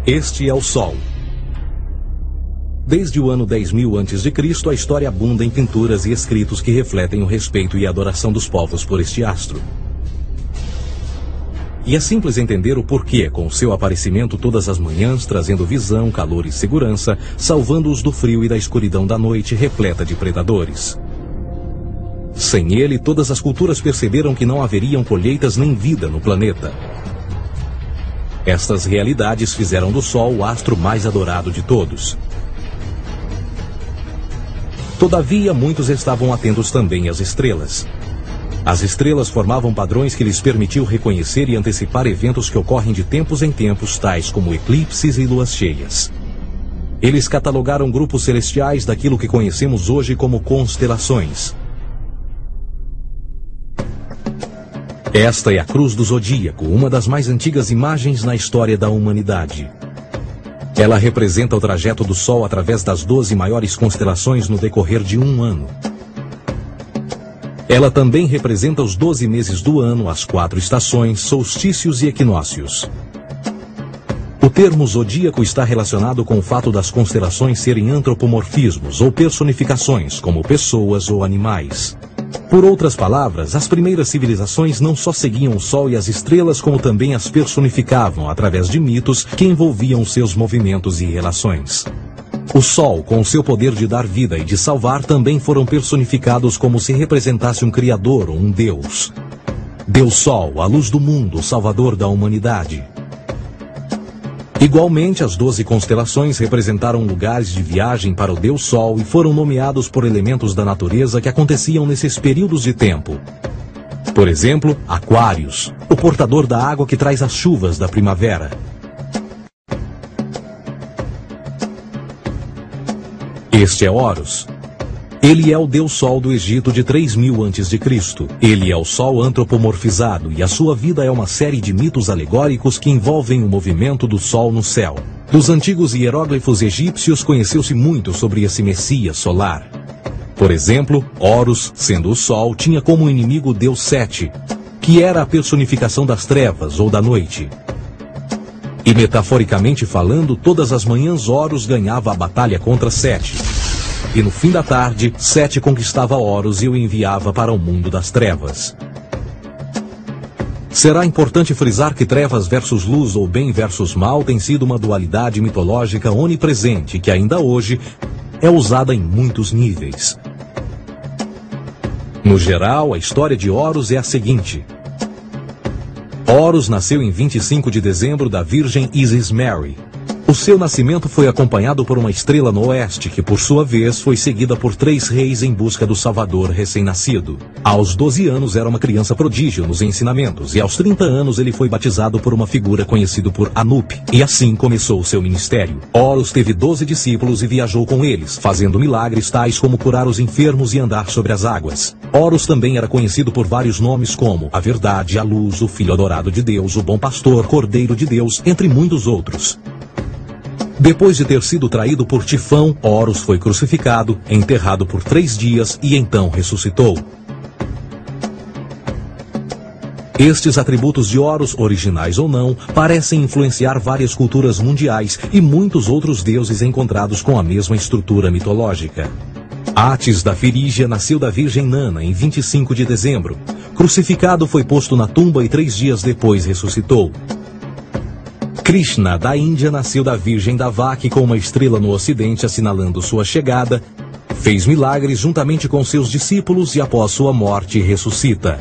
Este é o Sol. Desde o ano 10.000 a.C., a história abunda em pinturas e escritos que refletem o respeito e a adoração dos povos por este astro. E é simples entender o porquê, com seu aparecimento todas as manhãs, trazendo visão, calor e segurança, salvando-os do frio e da escuridão da noite repleta de predadores. Sem ele, todas as culturas perceberam que não haveriam colheitas nem vida no planeta. Estas realidades fizeram do Sol o astro mais adorado de todos. Todavia, muitos estavam atentos também às estrelas. As estrelas formavam padrões que lhes permitiam reconhecer e antecipar eventos que ocorrem de tempos em tempos, tais como eclipses e luas cheias. Eles catalogaram grupos celestiais daquilo que conhecemos hoje como constelações. Esta é a Cruz do Zodíaco, uma das mais antigas imagens na história da humanidade. Ela representa o trajeto do Sol através das 12 maiores constelações no decorrer de um ano. Ela também representa os 12 meses do ano, as 4 estações, solstícios e equinócios. O termo zodíaco está relacionado com o fato das constelações serem antropomorfismos ou personificações, como pessoas ou animais. Por outras palavras, as primeiras civilizações não só seguiam o Sol e as estrelas, como também as personificavam através de mitos que envolviam seus movimentos e relações. O Sol, com seu poder de dar vida e de salvar, também foram personificados como se representasse um Criador ou um Deus. Deus Sol, a luz do mundo, o Salvador da humanidade. Igualmente, as 12 constelações representaram lugares de viagem para o Deus Sol e foram nomeados por elementos da natureza que aconteciam nesses períodos de tempo. Por exemplo, Aquários, o portador da água que traz as chuvas da primavera. Este é Horus. Ele é o Deus Sol do Egito de 3.000 a.C. Ele é o Sol antropomorfizado e a sua vida é uma série de mitos alegóricos que envolvem o movimento do Sol no céu. Dos antigos hieróglifos egípcios conheceu-se muito sobre esse Messias solar. Por exemplo, Horus, sendo o Sol, tinha como inimigo o Deus Sete, que era a personificação das trevas ou da noite. E metaforicamente falando, todas as manhãs Horus ganhava a batalha contra Sete. E no fim da tarde, Sete conquistava Horus e o enviava para o mundo das trevas. Será importante frisar que trevas versus luz ou bem versus mal tem sido uma dualidade mitológica onipresente que ainda hoje é usada em muitos níveis. No geral, a história de Horus é a seguinte. Horus nasceu em 25 de dezembro da Virgem Isis Mary. O seu nascimento foi acompanhado por uma estrela no oeste, que por sua vez foi seguida por 3 reis em busca do Salvador recém-nascido. Aos 12 anos era uma criança prodígio nos ensinamentos, e aos 30 anos ele foi batizado por uma figura conhecida por Anup, e assim começou o seu ministério. Horus teve 12 discípulos e viajou com eles, fazendo milagres tais como curar os enfermos e andar sobre as águas. Horus também era conhecido por vários nomes como a Verdade, a Luz, o Filho Adorado de Deus, o Bom Pastor, Cordeiro de Deus, entre muitos outros. Depois de ter sido traído por Tifão, Horus foi crucificado, enterrado por 3 dias e então ressuscitou. Estes atributos de Horus, originais ou não, parecem influenciar várias culturas mundiais e muitos outros deuses encontrados com a mesma estrutura mitológica. Atis da Firígia nasceu da Virgem Nana em 25 de dezembro. Crucificado, foi posto na tumba e 3 dias depois ressuscitou. Krishna, da Índia, nasceu da Virgem Davaki com uma estrela no ocidente assinalando sua chegada, fez milagres juntamente com seus discípulos e após sua morte ressuscita.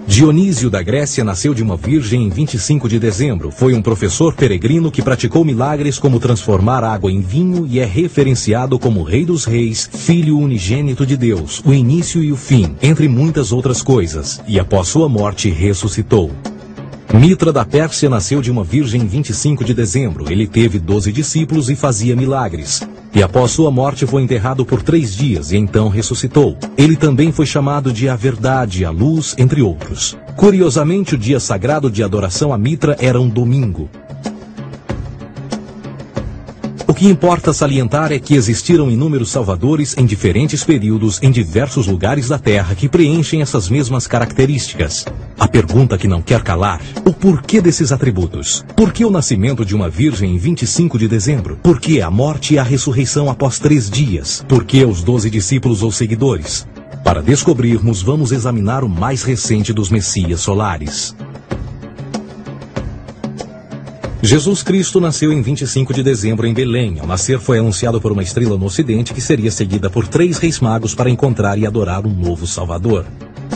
Dionísio da Grécia nasceu de uma virgem em 25 de dezembro. Foi um professor peregrino que praticou milagres como transformar água em vinho e é referenciado como Rei dos Reis, Filho unigênito de Deus, o início e o fim, entre muitas outras coisas, e após sua morte ressuscitou. Mitra da Pérsia nasceu de uma virgem em 25 de dezembro. Ele teve 12 discípulos e fazia milagres. E após sua morte foi enterrado por 3 dias e então ressuscitou. Ele também foi chamado de a Verdade, a Luz, entre outros. Curiosamente, o dia sagrado de adoração a Mitra era um domingo. O que importa salientar é que existiram inúmeros salvadores em diferentes períodos em diversos lugares da Terra que preenchem essas mesmas características. A pergunta que não quer calar: o porquê desses atributos? Por que o nascimento de uma virgem em 25 de dezembro? Por que a morte e a ressurreição após 3 dias? Por que os 12 discípulos ou seguidores? Para descobrirmos, vamos examinar o mais recente dos Messias solares. Jesus Cristo nasceu em 25 de dezembro em Belém. Ao nascer foi anunciado por uma estrela no ocidente que seria seguida por 3 reis magos para encontrar e adorar um novo Salvador.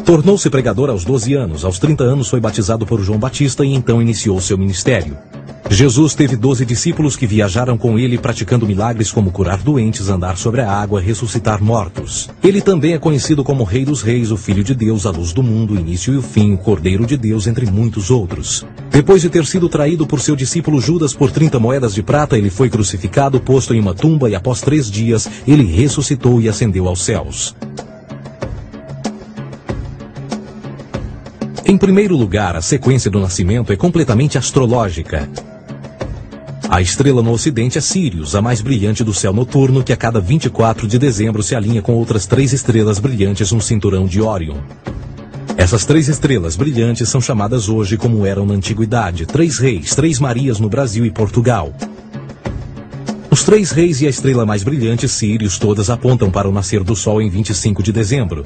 Tornou-se pregador aos 12 anos. Aos 30 anos foi batizado por João Batista e então iniciou seu ministério. Jesus teve 12 discípulos que viajaram com ele praticando milagres como curar doentes, andar sobre a água, ressuscitar mortos. Ele também é conhecido como Rei dos Reis, o Filho de Deus, a luz do mundo, o início e o fim, o Cordeiro de Deus, entre muitos outros. Depois de ter sido traído por seu discípulo Judas por 30 moedas de prata, ele foi crucificado, posto em uma tumba e após 3 dias ele ressuscitou e ascendeu aos céus. Em primeiro lugar, a sequência do nascimento é completamente astrológica. A estrela no ocidente é Sírius, a mais brilhante do céu noturno, que a cada 24 de dezembro se alinha com outras 3 estrelas brilhantes no cinturão de Órion. Essas 3 estrelas brilhantes são chamadas hoje, como eram na antiguidade, 3 reis, 3 Marias no Brasil e Portugal. Os 3 reis e a estrela mais brilhante, Sírius, todas apontam para o nascer do sol em 25 de dezembro.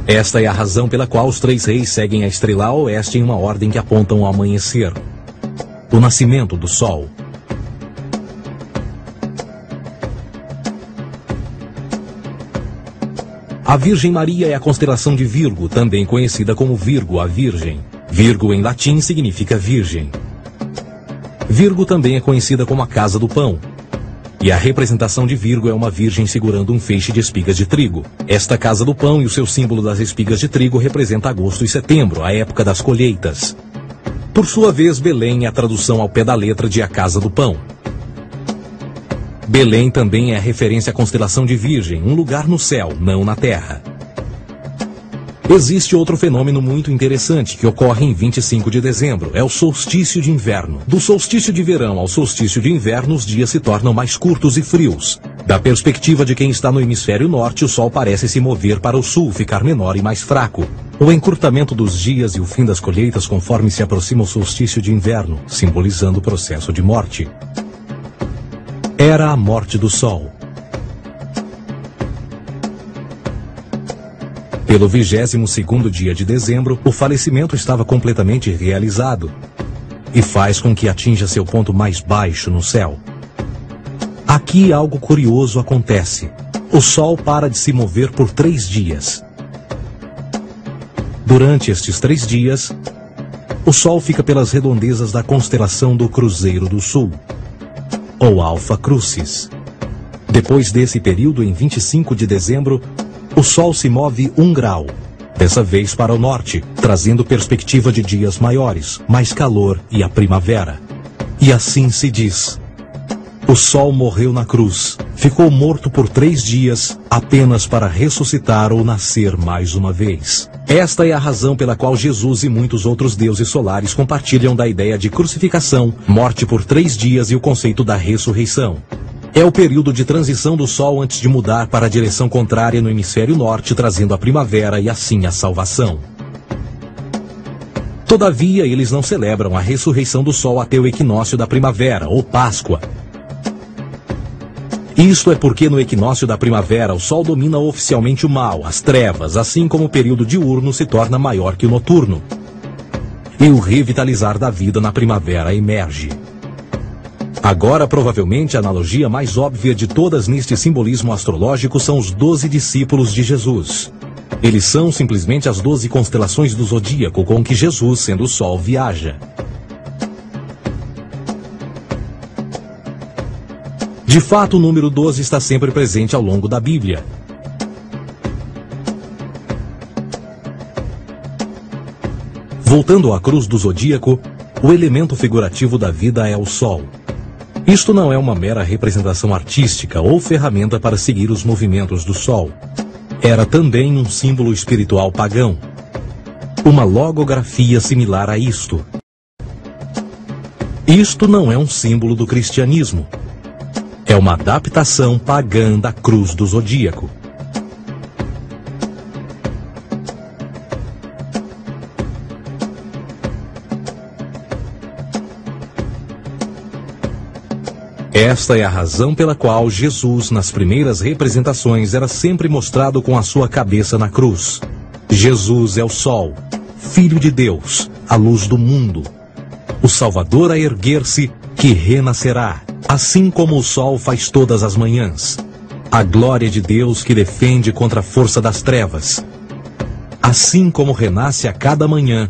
Esta é a razão pela qual os 3 reis seguem a estrela a oeste em uma ordem que apontam ao amanhecer. O nascimento do sol. A Virgem Maria é a constelação de Virgo, também conhecida como Virgo, a Virgem. Virgo em latim significa virgem. Virgo também é conhecida como a casa do pão. E a representação de Virgo é uma virgem segurando um feixe de espigas de trigo. Esta casa do pão e o seu símbolo das espigas de trigo representa agosto e setembro, a época das colheitas. Por sua vez, Belém é a tradução ao pé da letra de a casa do pão. Belém também é a referência à constelação de Virgem, um lugar no céu, não na terra. Existe outro fenômeno muito interessante que ocorre em 25 de dezembro, é o solstício de inverno. Do solstício de verão ao solstício de inverno, os dias se tornam mais curtos e frios. Da perspectiva de quem está no hemisfério norte, o sol parece se mover para o sul, ficar menor e mais fraco. O encurtamento dos dias e o fim das colheitas conforme se aproxima o solstício de inverno, simbolizando o processo de morte. Era a morte do sol. Pelo 22º dia de dezembro, o falecimento estava completamente realizado e faz com que atinja seu ponto mais baixo no céu. Aqui algo curioso acontece. O sol para de se mover por 3 dias. Durante estes 3 dias, o sol fica pelas redondezas da constelação do Cruzeiro do Sul, ou Alfa Crucis. Depois desse período, em 25 de dezembro, o sol se move 1 grau, dessa vez para o norte, trazendo perspectiva de dias maiores, mais calor e a primavera. E assim se diz: o sol morreu na cruz, ficou morto por 3 dias, apenas para ressuscitar ou nascer mais uma vez. Esta é a razão pela qual Jesus e muitos outros deuses solares compartilham da ideia de crucificação, morte por 3 dias e o conceito da ressurreição. É o período de transição do Sol antes de mudar para a direção contrária no hemisfério norte, trazendo a primavera e assim a salvação. Todavia, eles não celebram a ressurreição do Sol até o equinócio da primavera, ou Páscoa. Isto é porque no equinócio da primavera o Sol domina oficialmente o mal, as trevas, assim como o período diurno se torna maior que o noturno. E o revitalizar da vida na primavera emerge. Agora, provavelmente, a analogia mais óbvia de todas neste simbolismo astrológico são os 12 discípulos de Jesus. Eles são simplesmente as 12 constelações do zodíaco com que Jesus, sendo o Sol, viaja. De fato, o número 12 está sempre presente ao longo da Bíblia. Voltando à cruz do zodíaco, o elemento figurativo da vida é o Sol. Isto não é uma mera representação artística ou ferramenta para seguir os movimentos do Sol. Era também um símbolo espiritual pagão. Uma logografia similar a isto. Isto não é um símbolo do cristianismo. É uma adaptação pagã da cruz do zodíaco. Esta é a razão pela qual Jesus, nas primeiras representações, era sempre mostrado com a sua cabeça na cruz. Jesus é o Sol, Filho de Deus, a luz do mundo. O Salvador a erguer-se, que renascerá, assim como o sol faz todas as manhãs. A glória de Deus que defende contra a força das trevas. Assim como renasce a cada manhã,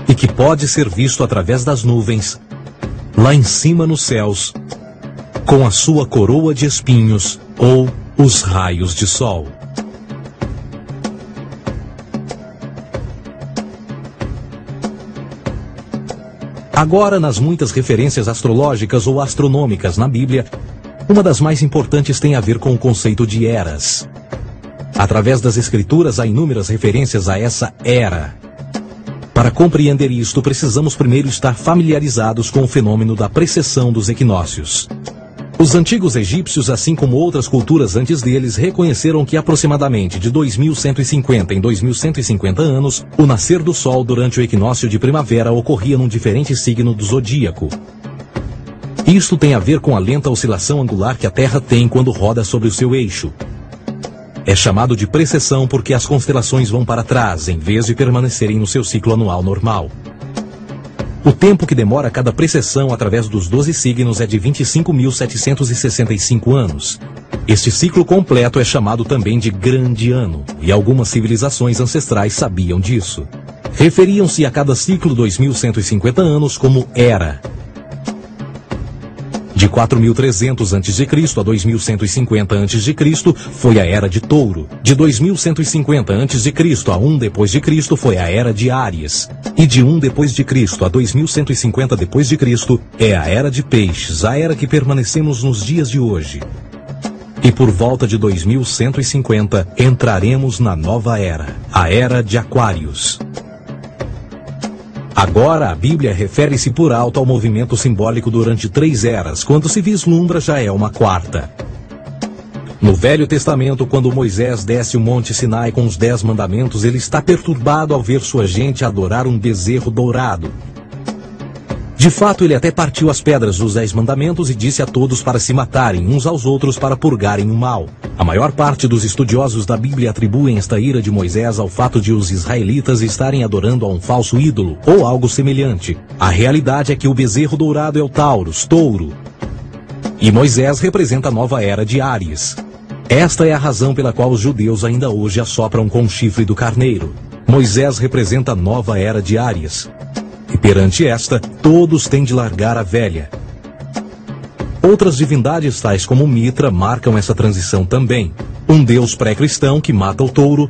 e que pode ser visto através das nuvens, lá em cima nos céus, com a sua coroa de espinhos ou os raios de sol. Agora, nas muitas referências astrológicas ou astronômicas na Bíblia, uma das mais importantes tem a ver com o conceito de eras. Através das Escrituras há inúmeras referências a essa era. Para compreender isto, precisamos primeiro estar familiarizados com o fenômeno da precessão dos equinócios. Os antigos egípcios, assim como outras culturas antes deles, reconheceram que aproximadamente de 2150 em 2150 anos, o nascer do Sol durante o equinócio de primavera ocorria num diferente signo do zodíaco. Isto tem a ver com a lenta oscilação angular que a Terra tem quando roda sobre o seu eixo. É chamado de precessão porque as constelações vão para trás, em vez de permanecerem no seu ciclo anual normal. O tempo que demora cada precessão através dos 12 signos é de 25.765 anos. Este ciclo completo é chamado também de Grande Ano, e algumas civilizações ancestrais sabiam disso. Referiam-se a cada ciclo 2.150 anos como Era. De 4.300 a.C. a 2.150 a.C. foi a Era de Touro. De 2.150 a.C. a 1 d.C. foi a Era de Áries. E de 1 d.C. a 2.150 d.C. é a Era de Peixes, a era que permanecemos nos dias de hoje. E por volta de 2150 entraremos na nova era, a Era de Aquários. Agora, a Bíblia refere-se por alto ao movimento simbólico durante 3 eras, quando se vislumbra já é uma quarta. No Velho Testamento, quando Moisés desce o Monte Sinai com os 10 mandamentos, ele está perturbado ao ver sua gente adorar um bezerro dourado. De fato, ele até partiu as pedras dos 10 mandamentos e disse a todos para se matarem uns aos outros para purgarem o mal. A maior parte dos estudiosos da Bíblia atribuem esta ira de Moisés ao fato de os israelitas estarem adorando a um falso ídolo, ou algo semelhante. A realidade é que o bezerro dourado é o Taurus, touro. E Moisés representa a nova era de Áries. Esta é a razão pela qual os judeus ainda hoje assopram com o chifre do carneiro. Moisés representa a nova era de Áries. E perante esta, todos têm de largar a velha. Outras divindades, tais como Mitra, marcam essa transição também. Um deus pré-cristão que mata o touro,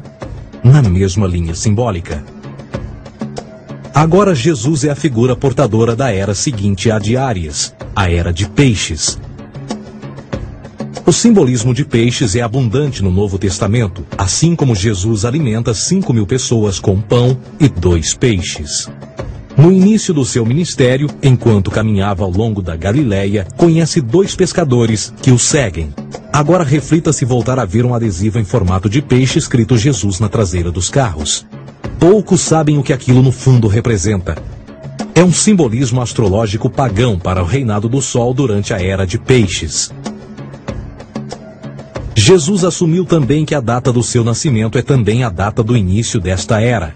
na mesma linha simbólica. Agora Jesus é a figura portadora da era seguinte à de Áries, a Era de Peixes. O simbolismo de peixes é abundante no Novo Testamento, assim como Jesus alimenta 5.000 pessoas com pão e 2 peixes. No início do seu ministério, enquanto caminhava ao longo da Galileia, conhece 2 pescadores que o seguem. Agora reflita se voltar a ver um adesivo em formato de peixe escrito Jesus na traseira dos carros. Poucos sabem o que aquilo no fundo representa. É um simbolismo astrológico pagão para o reinado do Sol durante a Era de Peixes. Jesus assumiu também que a data do seu nascimento é também a data do início desta era.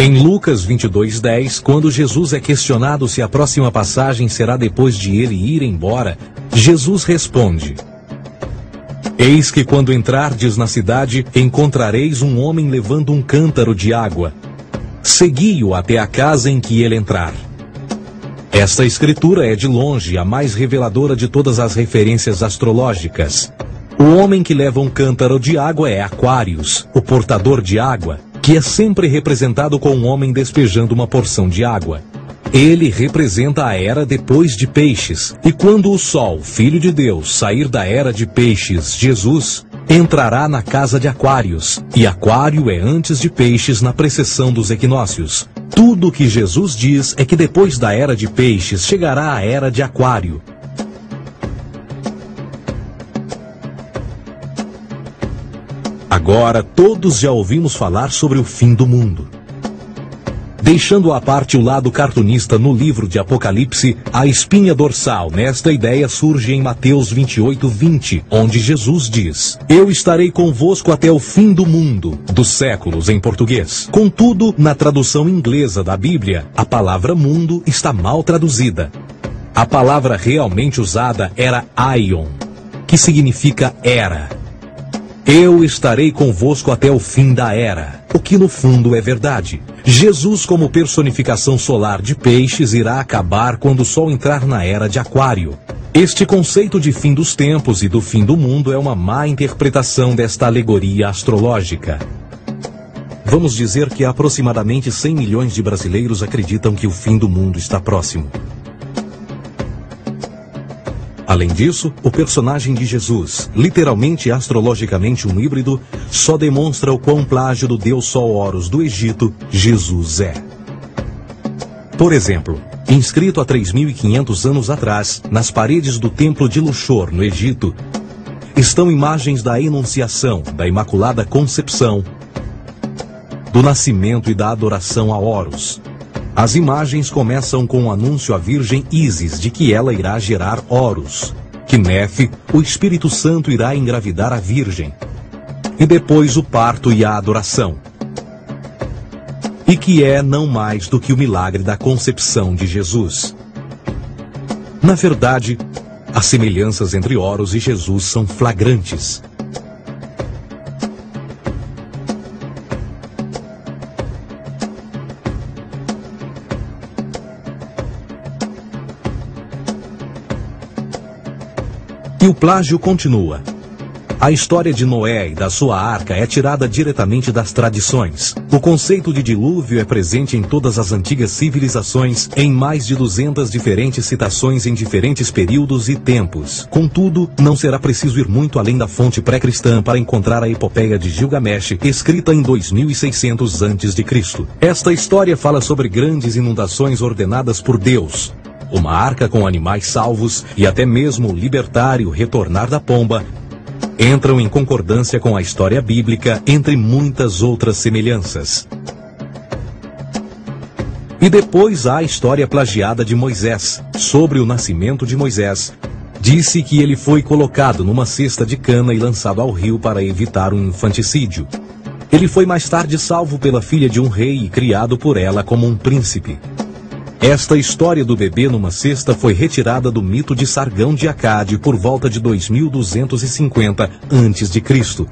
Em Lucas 22:10, quando Jesus é questionado se a próxima passagem será depois de ele ir embora, Jesus responde: Eis que quando entrardes na cidade, encontrareis um homem levando um cântaro de água. Segui-o até a casa em que ele entrar. Esta escritura é de longe a mais reveladora de todas as referências astrológicas. O homem que leva um cântaro de água é Aquários, o portador de água, que é sempre representado com um homem despejando uma porção de água. Ele representa a era depois de Peixes, e quando o Sol, Filho de Deus, sair da era de Peixes, Jesus, entrará na casa de Aquários, e Aquário é antes de Peixes na precessão dos equinócios. Tudo o que Jesus diz é que depois da era de peixes chegará a era de aquário. Agora todos já ouvimos falar sobre o fim do mundo. Deixando à parte o lado cartunista no livro de Apocalipse, a espinha dorsal nesta ideia surge em Mateus 28:20, onde Jesus diz: Eu estarei convosco até o fim do mundo, dos séculos em português. Contudo, na tradução inglesa da Bíblia, a palavra mundo está mal traduzida. A palavra realmente usada era aion, que significa era. Eu estarei convosco até o fim da era, o que no fundo é verdade. Jesus, como personificação solar de peixes, irá acabar quando o Sol entrar na era de aquário. Este conceito de fim dos tempos e do fim do mundo é uma má interpretação desta alegoria astrológica. Vamos dizer que aproximadamente 100 milhões de brasileiros acreditam que o fim do mundo está próximo. Além disso, o personagem de Jesus, literalmente e astrologicamente um híbrido, só demonstra o quão plágio do deus Sol Horus do Egito, Jesus é. Por exemplo, inscrito há 3.500 anos atrás, nas paredes do templo de Luxor, no Egito, estão imagens da Enunciação, da Imaculada Concepção, do nascimento e da adoração a Horus. As imagens começam com o anúncio à Virgem Ísis de que ela irá gerar Horus, que Nefe, o Espírito Santo, irá engravidar a Virgem, e depois o parto e a adoração, e que é não mais do que o milagre da concepção de Jesus. Na verdade, as semelhanças entre Horus e Jesus são flagrantes. E o plágio continua. A história de Noé e da sua arca é tirada diretamente das tradições. O conceito de dilúvio é presente em todas as antigas civilizações, em mais de 200 diferentes citações em diferentes períodos e tempos. Contudo, não será preciso ir muito além da fonte pré-cristã para encontrar a epopeia de Gilgamesh, escrita em 2600 a.C. Esta história fala sobre grandes inundações ordenadas por Deus, uma arca com animais salvos e até mesmo o libertário retornar da pomba, entram em concordância com a história bíblica, entre muitas outras semelhanças. E depois há a história plagiada de Moisés. Sobre o nascimento de Moisés, disse que ele foi colocado numa cesta de cana e lançado ao rio para evitar um infanticídio. Ele foi mais tarde salvo pela filha de um rei e criado por ela como um príncipe. Esta história do bebê numa cesta foi retirada do mito de Sargão de Acade por volta de 2250 a.C.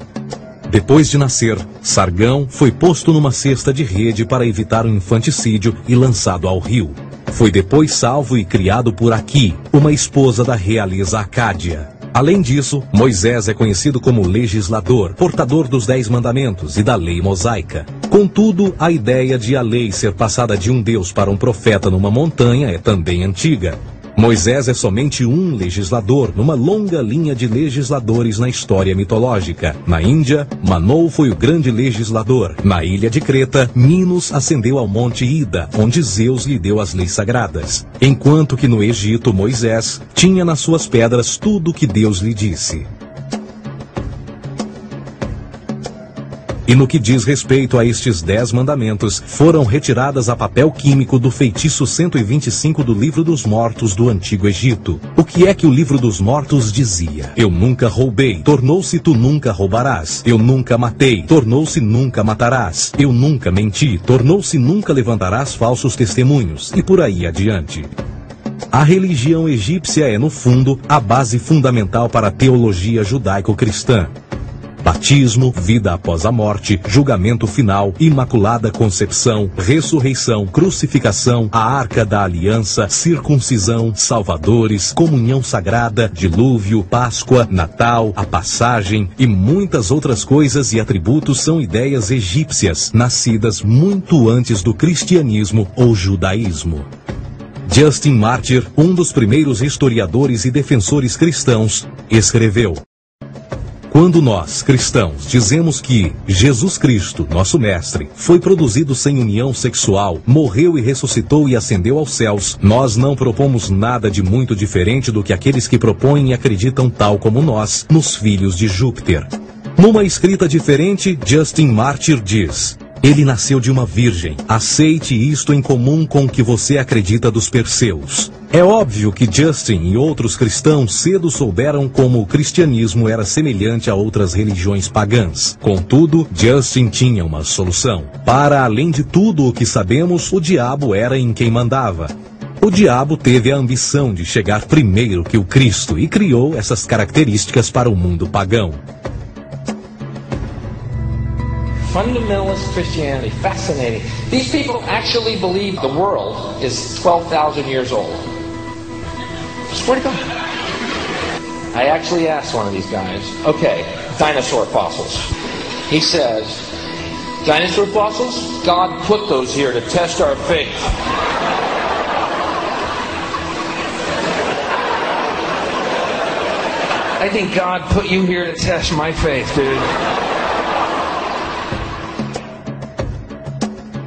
Depois de nascer, Sargão foi posto numa cesta de rede para evitar um infanticídio e lançado ao rio. Foi depois salvo e criado por Aqui, uma esposa da realeza Acádia. Além disso, Moisés é conhecido como legislador, portador dos 10 mandamentos e da lei mosaica. Contudo, a ideia de a lei ser passada de um deus para um profeta numa montanha é também antiga. Moisés é somente um legislador numa longa linha de legisladores na história mitológica. Na Índia, Manou foi o grande legislador. Na ilha de Creta, Minos ascendeu ao monte Ida, onde Zeus lhe deu as leis sagradas. Enquanto que no Egito, Moisés tinha nas suas pedras tudo o que Deus lhe disse. E no que diz respeito a estes 10 mandamentos, foram retiradas a papel químico do feitiço 125 do Livro dos Mortos do Antigo Egito. O que é que o Livro dos Mortos dizia? Eu nunca roubei, tornou-se tu nunca roubarás. Eu nunca matei, tornou-se nunca matarás. Eu nunca menti, tornou-se nunca levantarás falsos testemunhos. E por aí adiante. A religião egípcia é, no fundo, a base fundamental para a teologia judaico-cristã. Batismo, vida após a morte, julgamento final, imaculada concepção, ressurreição, crucificação, a arca da aliança, circuncisão, salvadores, comunhão sagrada, dilúvio, Páscoa, Natal, a passagem e muitas outras coisas e atributos são ideias egípcias, nascidas muito antes do cristianismo ou judaísmo. Justin Martyr, um dos primeiros historiadores e defensores cristãos, escreveu: Quando nós, cristãos, dizemos que Jesus Cristo, nosso Mestre, foi produzido sem união sexual, morreu e ressuscitou e ascendeu aos céus, nós não propomos nada de muito diferente do que aqueles que propõem e acreditam tal como nós, nos filhos de Júpiter. Numa escrita diferente, Justin Martyr diz: ele nasceu de uma virgem. Aceite isto em comum com o que você acredita dos Perseus. É óbvio que Justin e outros cristãos cedo souberam como o cristianismo era semelhante a outras religiões pagãs. Contudo, Justin tinha uma solução. Para além de tudo o que sabemos, o diabo era em quem mandava. O diabo teve a ambição de chegar primeiro que o Cristo e criou essas características para o mundo pagão. Fundamentalist Christianity, fascinating. These people actually believe the world is 12,000 years old. Swear to God. I actually asked one of these guys, okay, dinosaur fossils. He says, dinosaur fossils? God put those here to test our faith. I think God put you here to test my faith, dude.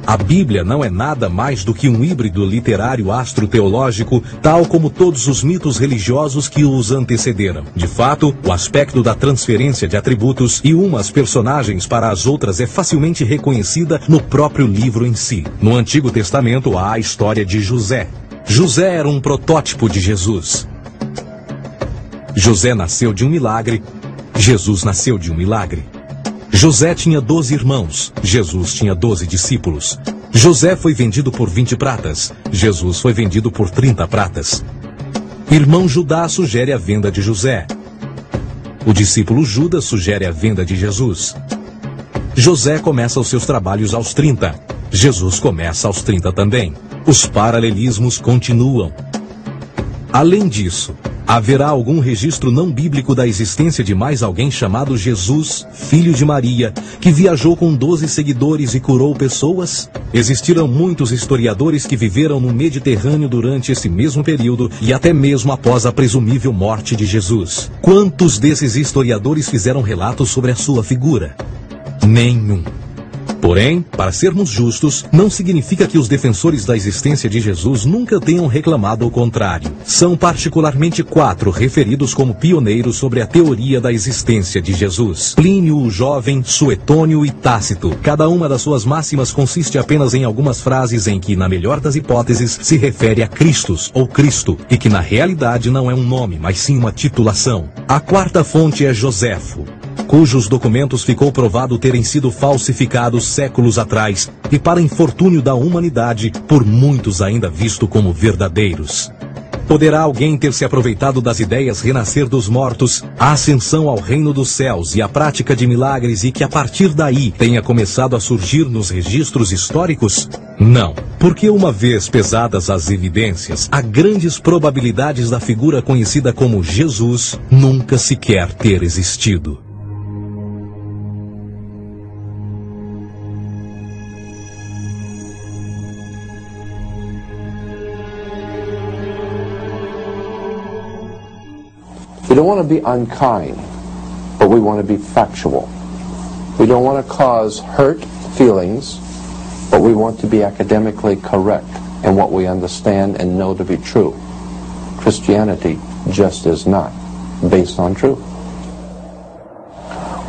A Bíblia não é nada mais do que um híbrido literário astroteológico, tal como todos os mitos religiosos que os antecederam. De fato, o aspecto da transferência de atributos e umas personagens para as outras é facilmente reconhecida no próprio livro em si. No Antigo Testamento há a história de José. José era um protótipo de Jesus. José nasceu de um milagre. Jesus nasceu de um milagre. José tinha 12 irmãos, Jesus tinha 12 discípulos. José foi vendido por 20 pratas, Jesus foi vendido por 30 pratas. Irmão Judá sugere a venda de José. O discípulo Judas sugere a venda de Jesus. José começa os seus trabalhos aos 30, Jesus começa aos 30 também. Os paralelismos continuam. Além disso, haverá algum registro não bíblico da existência de mais alguém chamado Jesus, filho de Maria, que viajou com 12 seguidores e curou pessoas? Existiram muitos historiadores que viveram no Mediterrâneo durante esse mesmo período e até mesmo após a presumível morte de Jesus. Quantos desses historiadores fizeram relatos sobre a sua figura? Nenhum. Porém, para sermos justos, não significa que os defensores da existência de Jesus nunca tenham reclamado o contrário. São particularmente 4 referidos como pioneiros sobre a teoria da existência de Jesus: Plínio o Jovem, Suetônio e Tácito. Cada uma das suas máximas consiste apenas em algumas frases em que, na melhor das hipóteses, se refere a Christus ou Cristo, e que na realidade não é um nome, mas sim uma titulação. A 4ª fonte é Joséfo, cujos documentos ficou provado terem sido falsificados séculos atrás e, para infortúnio da humanidade, por muitos ainda visto como verdadeiros. Poderá alguém ter se aproveitado das ideias renascer dos mortos, a ascensão ao reino dos céus e a prática de milagres e que a partir daí tenha começado a surgir nos registros históricos? Não, porque uma vez pesadas as evidências, há grandes probabilidades da figura conhecida como Jesus nunca sequer ter existido. We don't want to be unkind, but we want to be factual. We don't want to cause hurt feelings, but we want to be academically correct in what we understand and know to be true. Christianity just is not based on truth.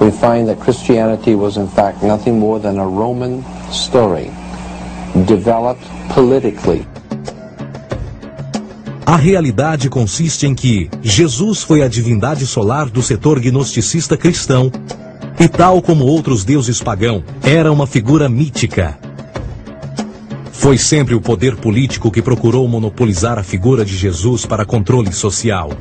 We find that Christianity was in fact nothing more than a Roman story, developed politically. A realidade consiste em que Jesus foi a divindade solar do setor gnosticista cristão e, tal como outros deuses pagãos, era uma figura mítica. Foi sempre o poder político que procurou monopolizar a figura de Jesus para controle social.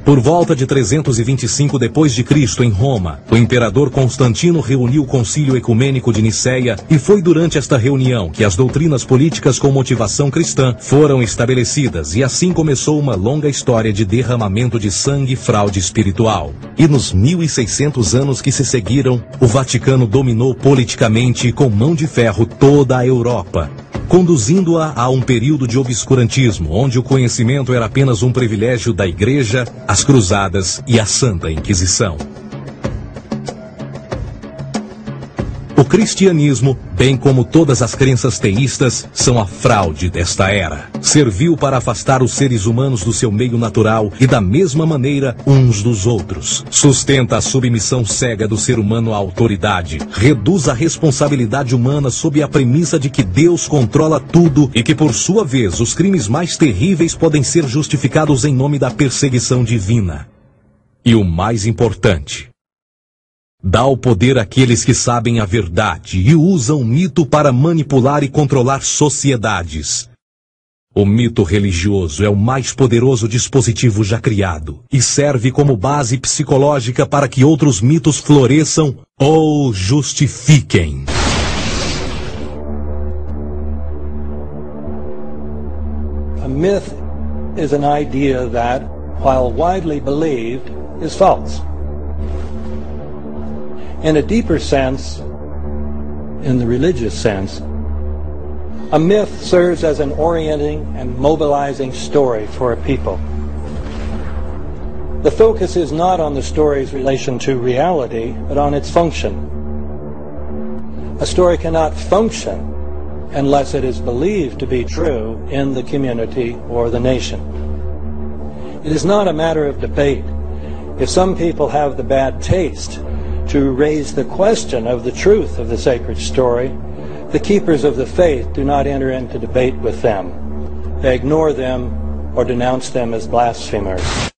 Por volta de 325 d.C., em Roma, o imperador Constantino reuniu o Concílio Ecumênico de Niceia e foi durante esta reunião que as doutrinas políticas com motivação cristã foram estabelecidas e assim começou uma longa história de derramamento de sangue e fraude espiritual. E nos 1600 anos que se seguiram, o Vaticano dominou politicamente e com mão de ferro toda a Europa, conduzindo-a a um período de obscurantismo, onde o conhecimento era apenas um privilégio da Igreja, as Cruzadas e a Santa Inquisição. cristianismo, bem como todas as crenças teístas, são a fraude desta era. Serviu para afastar os seres humanos do seu meio natural e da mesma maneira uns dos outros. Sustenta a submissão cega do ser humano à autoridade. Reduz a responsabilidade humana sob a premissa de que Deus controla tudo e que, por sua vez, os crimes mais terríveis podem ser justificados em nome da perseguição divina. E o mais importante, dá o poder àqueles que sabem a verdade e usam o mito para manipular e controlar sociedades. O mito religioso é o mais poderoso dispositivo já criado e serve como base psicológica para que outros mitos floresçam ou justifiquem. A myth is an idea that, while widely believed, is false. In a deeper sense, in the religious sense, a myth serves as an orienting and mobilizing story for a people. The focus is not on the story's relation to reality, but on its function. A story cannot function unless it is believed to be true in the community or the nation. It is not a matter of debate. If some people have the bad taste to raise the question of the truth of the sacred story, the keepers of the faith do not enter into debate with them. They ignore them or denounce them as blasphemers.